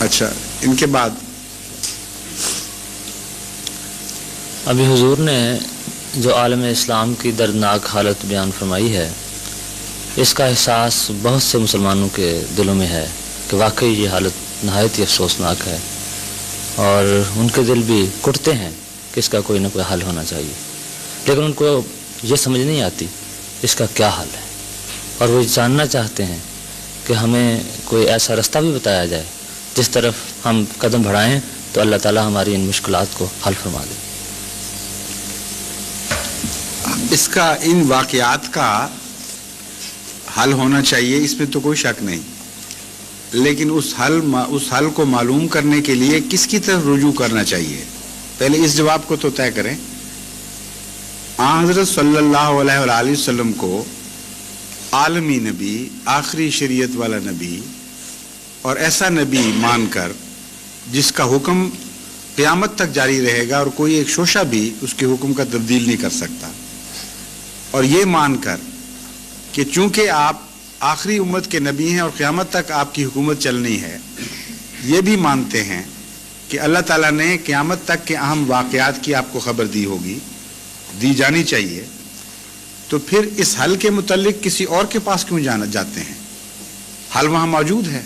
اچھا، ان کے بعد ابھی حضور نے جو عالم اسلام کی دردناک حالت بیان فرمائی ہے، اس کا احساس بہت سے مسلمانوں کے دلوں میں ہے کہ واقعی یہ حالت نہایت ہی افسوسناک ہے، اور ان کے دل بھی کٹتے ہیں کہ اس کا کوئی نہ کوئی حل ہونا چاہیے، لیکن ان کو یہ سمجھ نہیں آتی اس کا کیا حل ہے، اور وہ جاننا چاہتے ہیں کہ ہمیں کوئی ایسا رستہ بھی بتایا جائے جس طرف ہم قدم بڑھائیں تو اللہ تعالی ہماری ان مشکلات کو حل فرما دے۔ اس کا، ان واقعات کا حل ہونا چاہیے، اس میں تو کوئی شک نہیں، لیکن اس حل کو معلوم کرنے کے لیے کس کی طرف رجوع کرنا چاہیے، پہلے اس جواب کو تو طے کریں۔ حضرت صلی اللہ علیہ وآلہ وسلم کو عالمی نبی، آخری شریعت والا نبی اور ایسا نبی مان کر جس کا حکم قیامت تک جاری رہے گا اور کوئی ایک شوشہ بھی اس کے حکم کا تبدیل نہیں کر سکتا، اور یہ مان کر کہ چونکہ آپ آخری امت کے نبی ہیں اور قیامت تک آپ کی حکومت چلنی ہے، یہ بھی مانتے ہیں کہ اللہ تعالیٰ نے قیامت تک کے اہم واقعات کی آپ کو خبر دی ہوگی، دی جانی چاہیے، تو پھر اس حل کے متعلق کسی اور کے پاس کیوں جاتے ہیں؟ حل وہاں موجود ہے،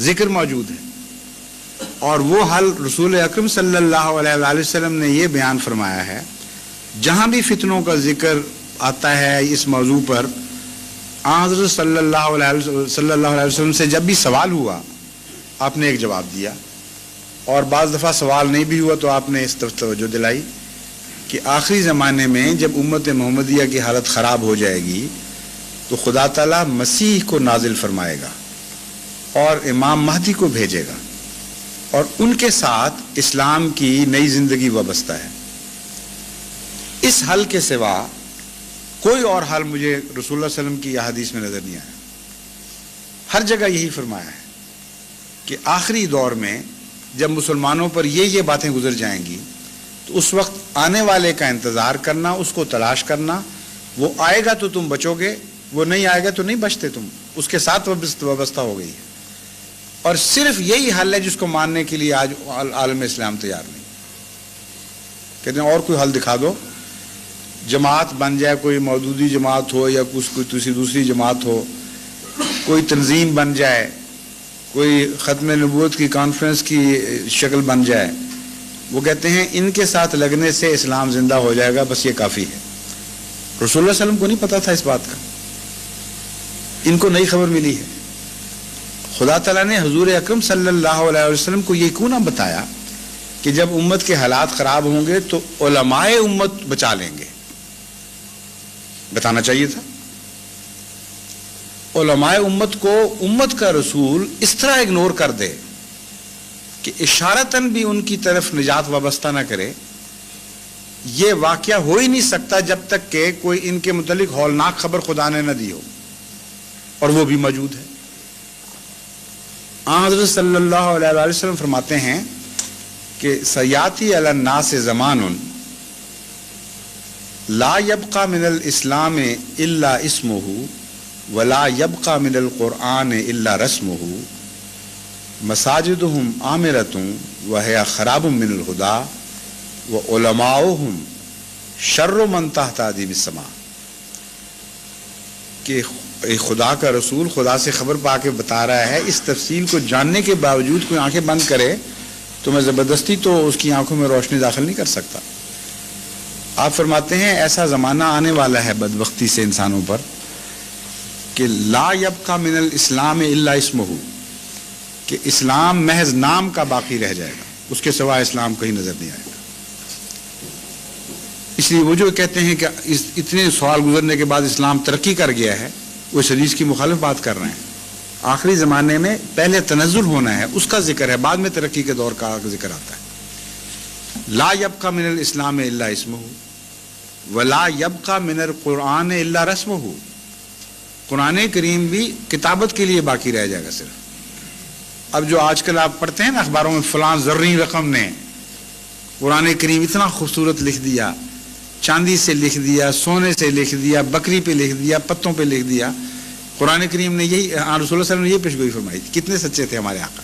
ذکر موجود ہے، اور وہ حل رسول اکرم صلی اللہ علیہ وآلہ وسلم نے یہ بیان فرمایا ہے۔ جہاں بھی فتنوں کا ذکر آتا ہے اس موضوع پر، حضرت صلی اللہ علیہ وسلم سے جب بھی سوال ہوا آپ نے ایک جواب دیا، اور بعض دفعہ سوال نہیں بھی ہوا تو آپ نے اس طرف توجہ دلائی کہ آخری زمانے میں جب امت محمدیہ کی حالت خراب ہو جائے گی تو خدا تعالیٰ مسیح کو نازل فرمائے گا اور امام مہدی کو بھیجے گا، اور ان کے ساتھ اسلام کی نئی زندگی وابستہ ہے۔ اس حل کے سوا کوئی اور حل مجھے رسول اللہ صلی اللہ علیہ وسلم کی احادیث میں نظر نہیں آیا۔ ہر جگہ یہی فرمایا ہے کہ آخری دور میں جب مسلمانوں پر یہ باتیں گزر جائیں گی تو اس وقت آنے والے کا انتظار کرنا، اس کو تلاش کرنا، وہ آئے گا تو تم بچو گے، وہ نہیں آئے گا تو نہیں بچتے تم، اس کے ساتھ وابستہ ہو گئی ہے، اور صرف یہی حل ہے جس کو ماننے کے لیے آج عالم اسلام تیار نہیں، کہتے ہیں اور کوئی حل دکھا دو، جماعت بن جائے، کوئی مودودی جماعت ہو یا کوئی دوسری جماعت ہو، کوئی تنظیم بن جائے، کوئی ختم نبوت کی کانفرنس کی شکل بن جائے، وہ کہتے ہیں ان کے ساتھ لگنے سے اسلام زندہ ہو جائے گا، بس یہ کافی ہے۔ رسول اللہ صلی اللہ علیہ وسلم کو نہیں پتا تھا اس بات کا، ان کو نئی خبر ملی ہے۔ خدا تعالیٰ نے حضور اکرم صلی اللہ علیہ وسلم کو یہ کیوں نہ بتایا کہ جب امت کے حالات خراب ہوں گے تو علماء امت بچا لیں گے؟ بتانا چاہیے تھا۔ علماء امت کو امت کا رسول اس طرح اگنور کر دے کہ اشارتاً بھی ان کی طرف نجات وابستہ نہ کرے، یہ واقعہ ہو ہی نہیں سکتا جب تک کہ کوئی ان کے متعلق ہولناک خبر خدا نے نہ دی ہو، اور وہ بھی موجود ہے۔ حضرت صلی اللہ علیہ وآلہ وسلم فرماتے ہیں کہ سیاتی علی الناس زمان لا یبقى من الاسلام الا اسمہ ولا يبقى من القرآن الا رسمہ مساجدهم عامرۃ وہی خراب من الہدی وعلماؤہم شر من تحت ادیم السماء، کہ خدا کا رسول خدا سے خبر پا کے بتا رہا ہے، اس تفصیل کو جاننے کے باوجود کوئی آنکھیں بند کرے تو میں زبردستی تو اس کی آنکھوں میں روشنی داخل نہیں کر سکتا۔ آپ فرماتے ہیں ایسا زمانہ آنے والا ہے بدبختی سے انسانوں پر کہ لا یبقى من الاسلام الا اسمہ، کہ اسلام محض نام کا باقی رہ جائے گا، اس کے سوا اسلام کہیں نظر نہیں آئے گا۔ اس لیے وہ جو کہتے ہیں کہ اتنے سوال گزرنے کے بعد اسلام ترقی کر گیا ہے، وہ اس حدیث کی مخالف بات کر رہے ہیں۔ آخری زمانے میں پہلے تنزل ہونا ہے، اس کا ذکر ہے، بعد میں ترقی کے دور کا ذکر آتا ہے۔ لا یبقى من الاسلام الا اسمہ ولا یبقى من القرآن الا رسمہ، قرآن کریم بھی کتابت کے لیے باقی رہ جائے گا صرف۔ اب جو آج کل آپ پڑھتے ہیں نا اخباروں میں، فلاں زرعی رقم نے قرآن کریم اتنا خوبصورت لکھ دیا، چاندی سے لکھ دیا، سونے سے لکھ دیا، بکری پہ لکھ دیا، پتوں پہ لکھ دیا۔ قرآن کریم نے یہی، رسول اللہ صلی اللہ علیہ وسلم نے یہ پیشگوئی فرمائی تھی۔ کتنے سچے تھے ہمارے آقا،